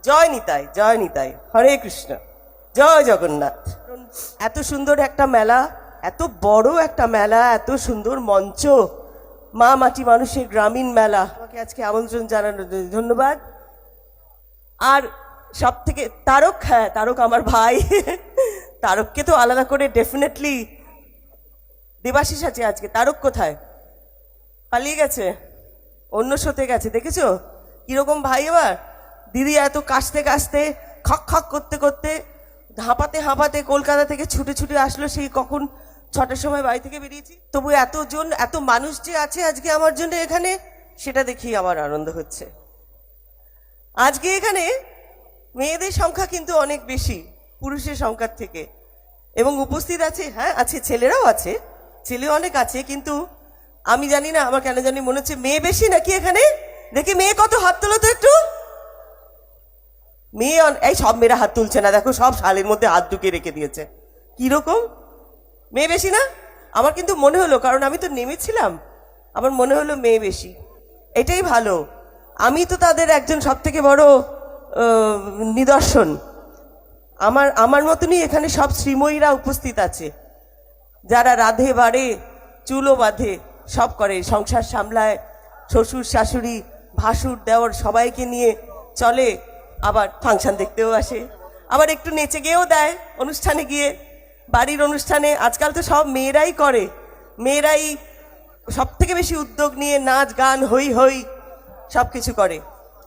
জয় নিতাই, জয় নিতাই, হরে কৃষ্ণ, জয় জগন্নাথ। এত সুন্দর একটা মেলা, এত বড় একটা মেলা, এত সুন্দর মঞ্চ, মা মাটি মানুষের গ্রামীণ মেলা। আমাকে আজকে আমন্ত্রণ জানানোর জন্য ধন্যবাদ। আর সব থেকে তারক, হ্যাঁ তারক আমার ভাই, তারককে তো আলাদা করে ডেফিনেটলি। দেবাশিস আছে আজকে, তারক কোথায়? পালিয়ে গেছে, অন্য শোতে গেছে। দেখেছো কিরকম ভাই আমার? দিদি এত কাশতে কাশতে, খক খক করতে করতে, হাঁপাতে হাঁপাতে কলকাতা থেকে ছুটে ছুটে আসলো। সেই কখন 6টার সময় বাড়ি থেকে বেরিয়েছি। তবু এতজন, এত মানুষ যে আছে আজকে আমার জন্য এখানে, সেটা দেখেই আমার আনন্দ হচ্ছে। আজকে এখানে মেয়েদের সংখ্যা কিন্তু অনেক বেশি পুরুষের সংখ্যার থেকে, এবং উপস্থিত আছে, হ্যাঁ আছে, ছেলেরাও আছে, ছেলে অনেক আছে, কিন্তু আমি জানি না, আমার কেন জানি মনে হচ্ছে মেয়ে বেশি নাকি এখানে। দেখি মেয়ে কত, হাত তোলো তো একটু। মেয়ে এই সব মেয়েরা হাত তুলছে না, দেখো সব শালের মধ্যে হাত ঢুকিয়ে রেখে দিয়েছে। কিরকম মেয়ে বেশি না? আমার কিন্তু মনে হলো, কারণ আমি তো নেমেছিলাম, আমার মনে হলো মেয়ে বেশি। এটাই ভালো। আমি তো তাদের একজন সব থেকে বড় নিদর্শন। আমার মতনই এখানে সব শ্রীময়ীরা উপস্থিত আছে, যারা রাধে বাড়ে, চুলো বাঁধে, সব করে, সংসার সামলায়, শ্বশুর শাশুড়ি ভাসুর দেওর সবাইকে নিয়ে চলে, আবার ফাংশন দেখতেও আসে, আবার একটু নেচে গিয়েও দেয় অনুষ্ঠানে গিয়ে, বাড়ির অনুষ্ঠানে। আজকাল তো সব মেয়েরাই করে, মেয়েরাই সব থেকে বেশি উদ্যোগ নিয়ে নাচ গান হই হই সব কিছু করে।